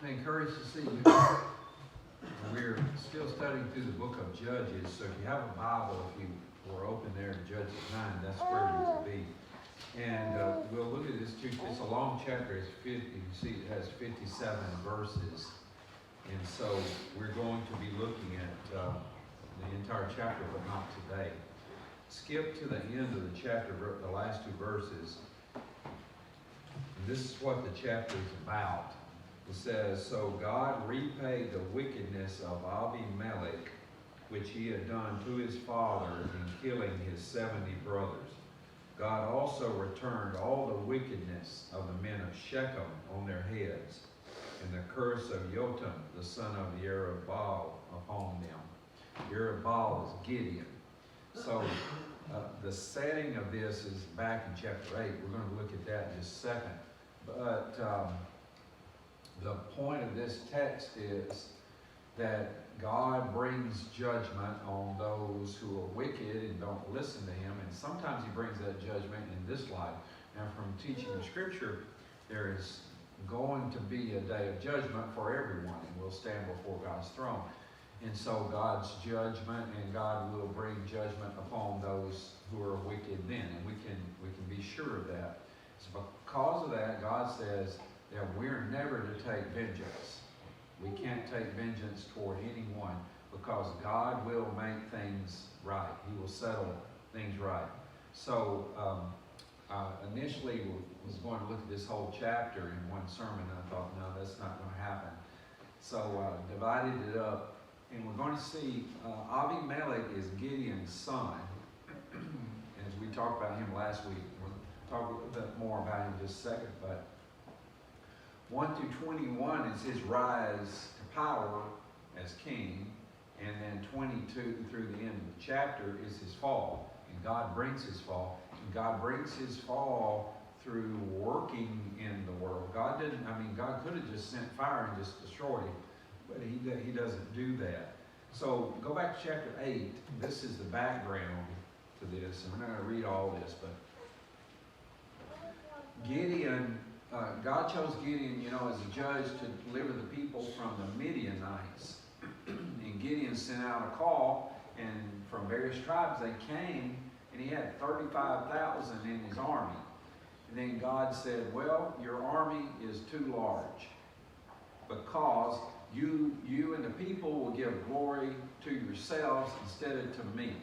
I'm encouraged to see you. We're still studying through the book of Judges, so if you have a Bible, if you were open there to Judges 9, that's where you would be. And we'll look at this too. It's a long chapter. It's 50. You see, it has 57 verses, and so we're going to be looking at the entire chapter, but not today. Skip to the end of the chapter, the last two verses. And this is what the chapter is about. It says, "So God repaid the wickedness of Abimelech, which he had done to his father in killing his 70 brothers. God also returned all the wickedness of the men of Shechem on their heads, and the curse of Jotam, the son of Jerubbaal, upon them." Jerubbaal is Gideon. So the setting of this is back in chapter 8. We're going to look at that in just a second. But the point of this text is that God brings judgment on those who are wicked and don't listen to him. And sometimes he brings that judgment in this life. Now, from teaching the scripture, there is going to be a day of judgment for everyone, and we'll stand before God's throne. And so God's judgment, and God will bring judgment upon those who are wicked then. And we can be sure of that. So because of that, God says that we're never to take vengeance. We can't take vengeance toward anyone, because God will make things right. He will settle things right. So initially was going to look at this whole chapter in one sermon, and I thought, no, that's not going to happen. So divided it up, and we're going to see Abimelech is Gideon's son. As we talked about him last week, we'll talk a little bit more about him in just a second, but 1 through 21 is his rise to power as king, and then 22 through the end of the chapter is his fall, and God brings his fall. And God brings his fall through working in the world. God could have just sent fire and just destroyed him, but he doesn't do that. So go back to chapter 8. This is the background to this, and we're not going to read all this, but Gideon, God chose Gideon, as a judge to deliver the people from the Midianites. And Gideon sent out a call, and from various tribes they came, and he had 35,000 in his army. And then God said, well, your army is too large, because you and the people will give glory to yourselves instead of to me.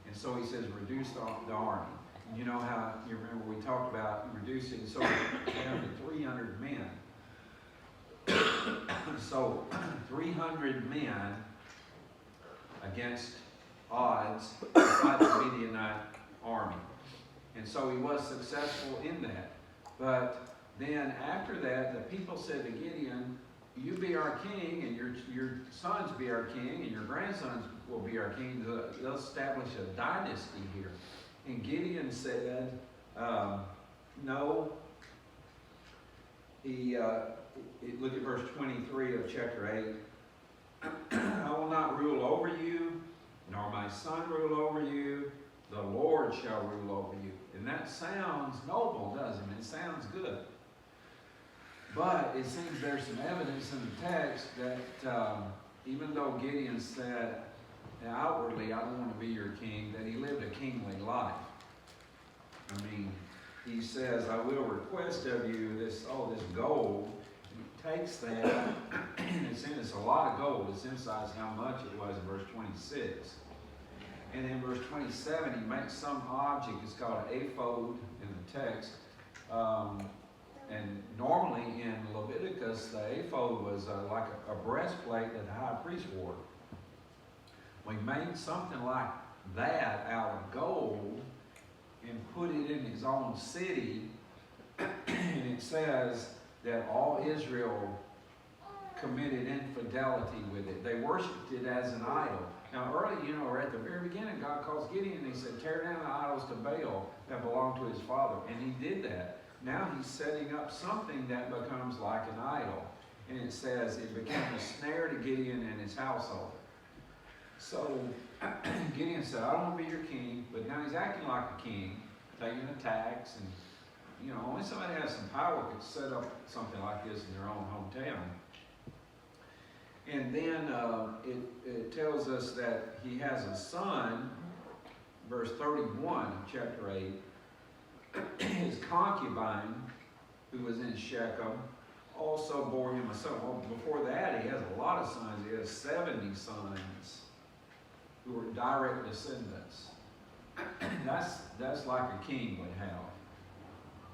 And so he says, reduce the army. You know how, you remember we talked about reducing so down to 300 men. So 300 men against odds inside the Midianite army. And so he was successful in that. But then after that, the people said to Gideon, you be our king, and your sons be our king, and your grandsons will be our king. They'll establish a dynasty here. And Gideon said, no. Look at verse 23 of chapter 8. I will not rule over you, nor my son rule over you. The Lord shall rule over you. And that sounds noble, doesn't it? It sounds good. But it seems there's some evidence in the text that even though Gideon said, outwardly, I don't want to be your king, that he lived a kingly life. I mean, he says, I will request of you this gold. And he takes that, and it's a lot of gold. It's emphasized how much it was in verse 26. And in verse 27, he makes some object. It's called an ephod in the text. And normally in Leviticus, the ephod was like a breastplate that the high priest wore. We made something like that out of gold and put it in his own city. And it says that all Israel committed infidelity with it. They worshipped it as an idol. Now early, at the very beginning, God calls Gideon and he said, tear down the idols to Baal that belonged to his father. And he did that. Now he's setting up something that becomes like an idol. And it says it became a snare to Gideon and his household. So Gideon said, I don't want to be your king, but now he's acting like a king, taking a tax and only somebody has some power could set up something like this in their own hometown. And then it tells us that he has a son, verse 31 of chapter 8. His concubine, who was in Shechem, also bore him a son. Well, before that, he has a lot of sons. He has 70 sons who were direct descendants. That's like a king would have.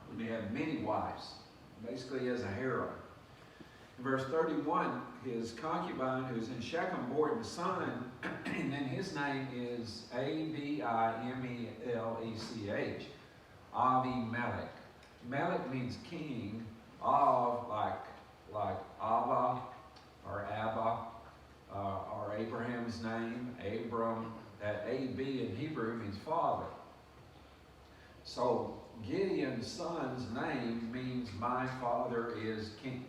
When they have many wives, basically as a harem. In verse 31, his concubine, who's in Shechem, bore him a son, and then his name is Abimelech, Abimelech. Melech means king. Av, like Abba, or Abba, or Abraham's name, Abram. That A-B in Hebrew means father. So Gideon's son's name means my father is king.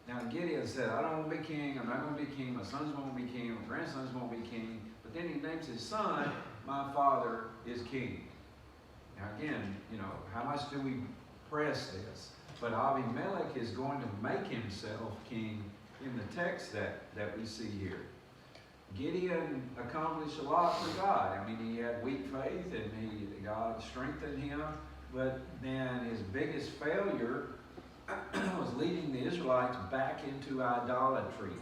Now Gideon said, I don't want to be king, I'm not going to be king, my son's going to be king, my grandson's going to be king. But then he names his son, my father is king. Now again, how much do we press this? But Abimelech is going to make himself king in the text that we see here. Gideon accomplished a lot for God. I mean, he had weak faith and God strengthened him. But then his biggest failure was leading the Israelites back into idolatry.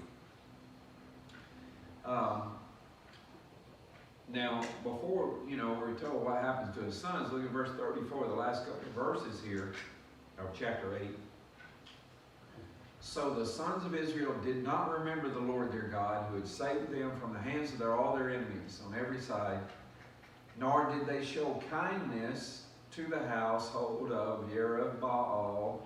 Now, before, we're told what happens to his sons, look at verse 34, the last couple of verses here, of chapter 8. So the sons of Israel did not remember the Lord their God, who had saved them from the hands of all their enemies on every side, nor did they show kindness to the household of Jerubbaal.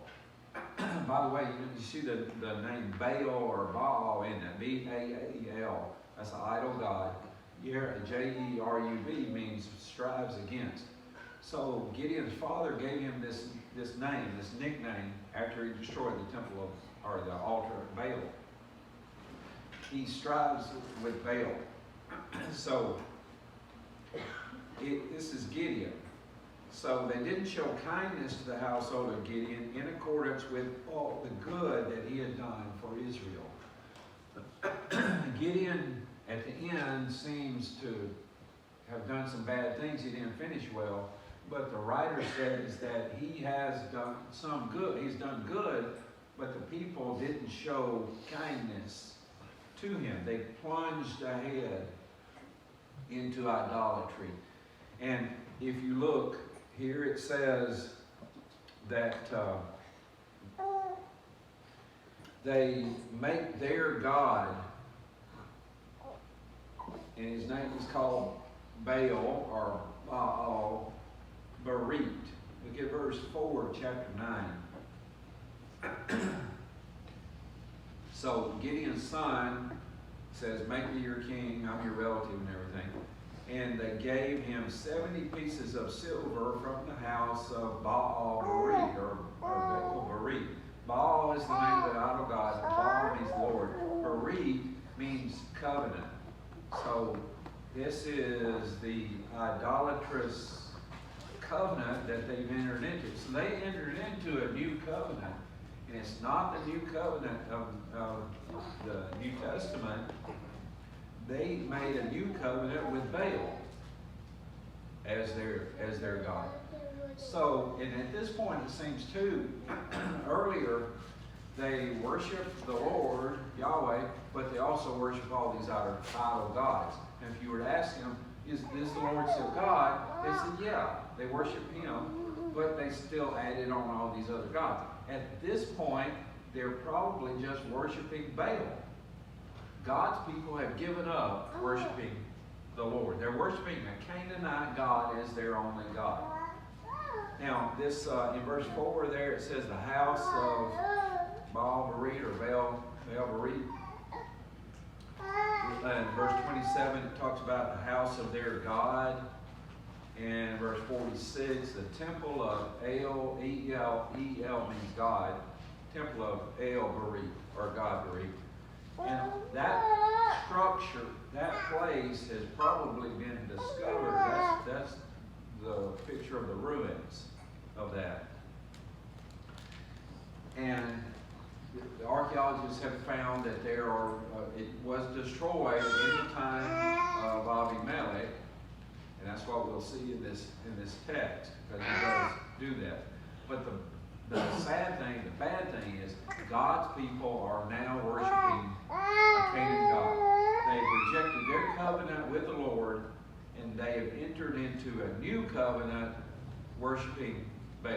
By the way, you see the name Baal or Baal in it, B-A-A-L. That's an idol god. J-E-R-U-B means strives against. So Gideon's father gave him this name, this nickname, after he destroyed the temple or the altar of Baal. He strives with Baal. So this is Gideon. So they didn't show kindness to the household of Gideon in accordance with all the good that he had done for Israel. Gideon, at the end, seems to have done some bad things. He didn't finish well. But the writer says that he has done some good. He's done good, but the people didn't show kindness to him. They plunged ahead into idolatry. And if you look, here it says that they make their God, and his name is called Baal or Baal Berit. Look at verse 4 of chapter 9. So Gideon's son says, make me your king, I'm your relative and everything. And they gave him 70 pieces of silver from the house of Baal Berit, or Baal Berit. Baal is the name of the idol god. Baal means Lord. Berit means covenant. So this is the idolatrous covenant that they've entered into. So they entered into a new covenant. And it's not the new covenant of the New Testament. They made a new covenant with Baal as their God. So, and at this point it seems too, earlier they worshiped the Lord, Yahweh, but they also worship all these other idol gods. And if you were to ask them, is the Lord still God? They said, yeah, they worship him, but they still added on all these other gods. At this point, they're probably just worshiping Baal. God's people have given up worshiping the Lord. They're worshiping a Canaanite god as their only God. Now, this in verse 4 there, it says the house of Baal Berit or Baal Berit. In verse 27, it talks about the house of their God. And verse 46, the temple of El, E-L means God. Temple of El Berit, or God Berit. And that structure, that place has probably been discovered. That's the picture of the ruins of that. And the archaeologists have found that there are, it was destroyed in the time of Abimelech, and that's what we'll see in this text, because he does do that. But the sad thing, the bad thing is, God's people are now worshiping a Canaan god. They've rejected their covenant with the Lord, and they have entered into a new covenant worshiping Baal.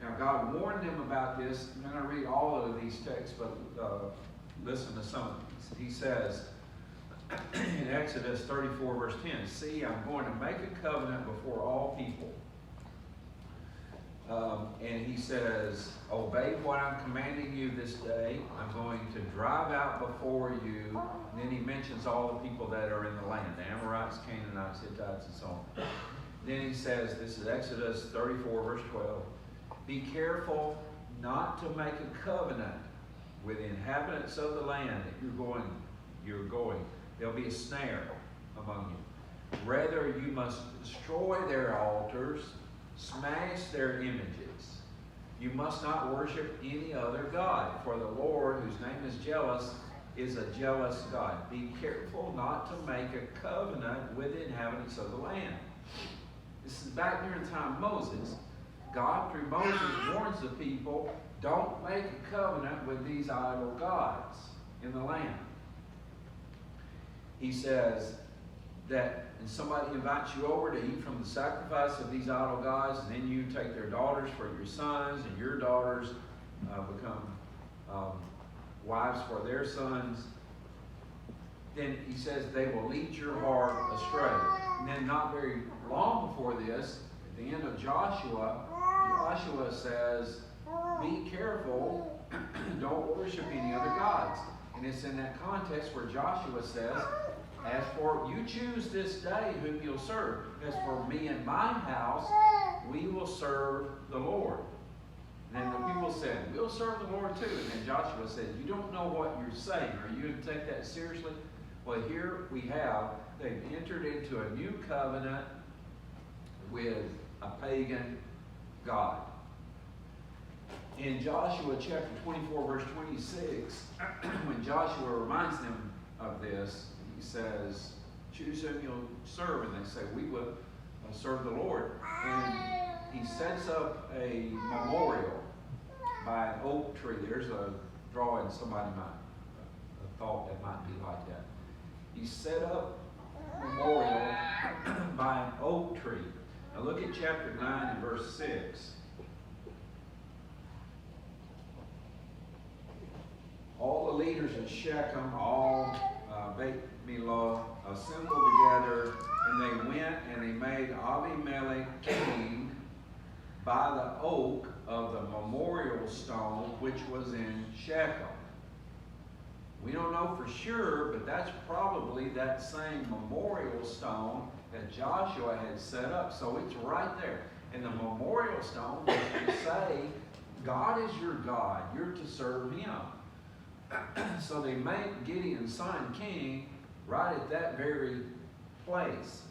Now, God warned them about this. I'm going to read all of these texts, but listen to some of these. He says in Exodus 34, verse 10, "See, I'm going to make a covenant before all people." And he says, "Obey what I'm commanding you this day. I'm going to drive out before you." And then he mentions all the people that are in the land, the Amorites, Canaanites, Hittites, and so on. Then he says, this is Exodus 34, verse 12, "Be careful not to make a covenant with the inhabitants of the land that you're going. There'll be a snare among you. Rather, you must destroy their altars, smash their images. You must not worship any other god, for the Lord, whose name is jealous, is a jealous God. Be careful not to make a covenant with the inhabitants of the land." This is back during the time of Moses. God, through Moses, warns the people, don't make a covenant with these idol gods in the land. He says that, and somebody invites you over to eat from the sacrifice of these idol gods, and then you take their daughters for your sons, and your daughters become wives for their sons. Then he says they will lead your heart astray. And then not very long before this, at the end of Joshua says, be careful, don't worship any other gods. And it's in that context where Joshua says, as for you choose this day whom you'll serve. As for me and my house, we will serve the Lord. And then the people said, we'll serve the Lord too. And then Joshua said, you don't know what you're saying. Are you going to take that seriously? Well, here we have, they've entered into a new covenant with a pagan God. In Joshua chapter 24, verse 26, when Joshua reminds them of this, he says, choose whom you'll serve. And they say, we will serve the Lord. And he sets up a memorial by an oak tree. There's a drawing somebody might have thought that might be like that. He set up a memorial by an oak tree. Now look at chapter 9 and verse 6. All the leaders of Shechem, all Abimelech, assembled together, and they went and they made Abimelech king by the oak of the memorial stone which was in Shechem. We don't know for sure, but that's probably that same memorial stone that Joshua had set up. So it's right there. And the memorial stone was to say, God is your God. You're to serve Him. So they made Gideon's son king right at that very place.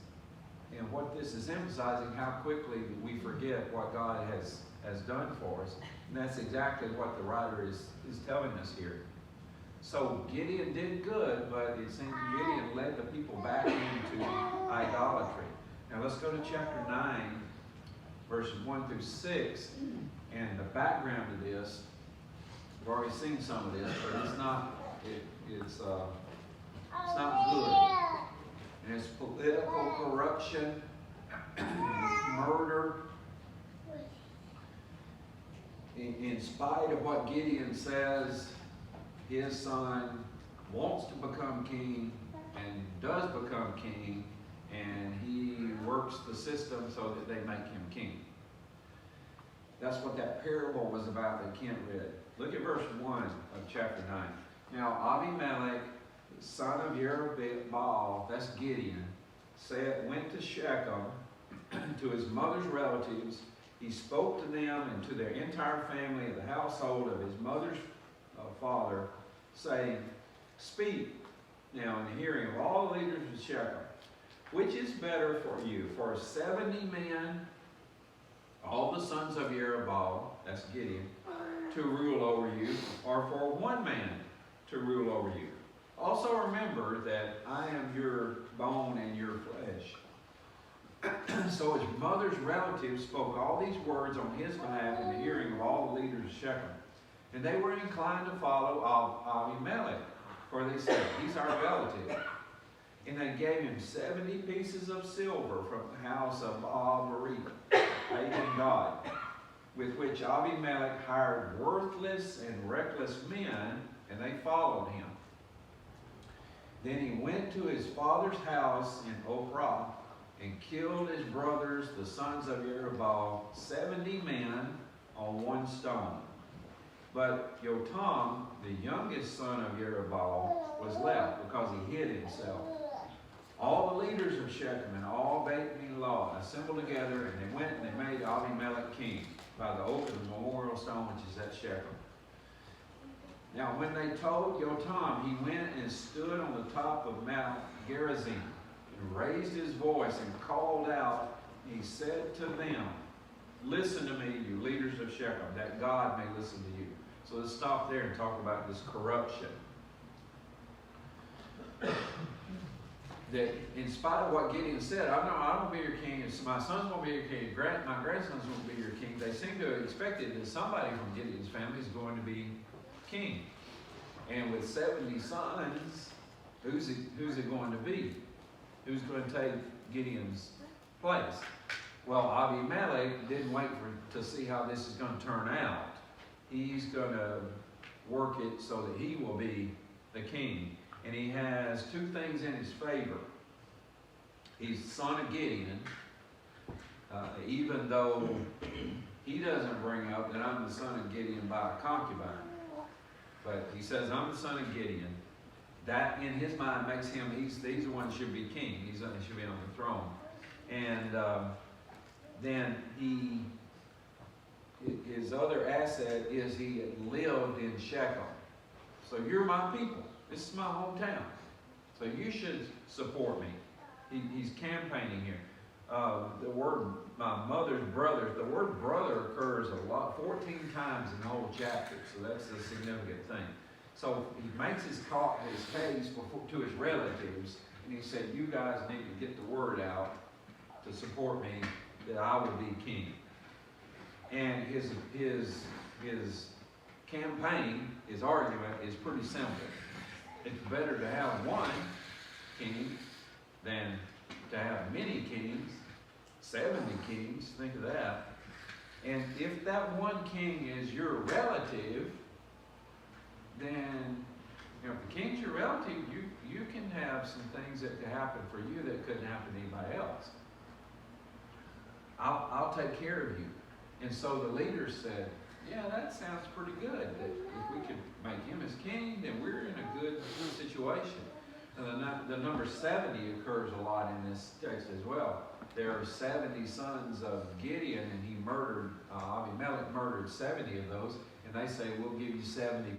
And what this is emphasizing, how quickly we forget what God has done for us. And that's exactly what the writer is telling us here. So Gideon did good, but it seems Gideon led the people back into idolatry. Now let's go to chapter 9, verses 1 through 6. And the background to this, we've already seen some of this, but it's not good. And it's political corruption, murder. In spite of what Gideon says, his son wants to become king and does become king, and he works the system so that they make him king. That's what that parable was about that Kent read. Look at verse 1 of chapter 9. Now Abimelech, son of Jerubbaal, that's Gideon, went to Shechem to his mother's relatives. He spoke to them and to their entire family of the household of his mother's father, saying, speak now in the hearing of all the leaders of Shechem, which is better for you, for 70 men, all the sons of Jerubbaal, that's Gideon, to rule over you, or for one man to rule over you. Also remember that I am your bone and your flesh. So his mother's relatives spoke all these words on his behalf in the hearing of all the leaders of Shechem. And they were inclined to follow Abimelech, for they said, he's our relative. And they gave him 70 pieces of silver from the house of Baal-Berith, pagan god, with which Abimelech hired worthless and reckless men, and they followed him. Then he went to his father's house in Ophrah, and killed his brothers, the sons of Jerubbaal, 70 men on one stone. But Jotam, the youngest son of Jerubbaal, was left because he hid himself. All the leaders of Shechem and all Beit Millah assembled together, and they went and they made Abimelech king by the oak of the memorial stone which is at Shechem. Now when they told Jotam, he went and stood on the top of Mount Gerizim, and raised his voice and called out. He said to them, listen to me, you leaders of Shechem, that God may listen to you. So let's stop there and talk about this corruption. That in spite of what Gideon said, I don't be your king, my sons won't be your king, my grandsons won't be your king, they seem to have expected that somebody from Gideon's family is going to be king. And with 70 sons, who's it going to be? Who's going to take Gideon's place? Well, Abimelech didn't wait to see how this is going to turn out. He's going to work it so that he will be the king. And he has two things in his favor. He's the son of Gideon, even though he doesn't bring up that I'm the son of Gideon by a concubine. But he says, I'm the son of Gideon. That, in his mind, makes him, he's the one who should be king. He should be on the throne. And then his other asset is he had lived in Shechem. So you're my people. This is my hometown. So you should support me. He's campaigning here. The word, my mother's brothers, the word brother occurs a lot, 14 times in the whole chapter. So that's a significant thing. So he makes his case to his relatives, and he said, you guys need to get the word out to support me that I will be king. And his campaign, his argument is pretty simple. It's better to have one king than to have many kings, 70 kings, think of that. And if that one king is your relative, then if the king's your relative, you can have some things that could happen for you that couldn't happen to anybody else. I'll take care of you. And so the leaders said, yeah, that sounds pretty good. That if we could make him as king, then we're in a good situation. And the number 70 occurs a lot in this text as well. There are 70 sons of Gideon, and Abimelech murdered 70 of those. And they say, we'll give you 70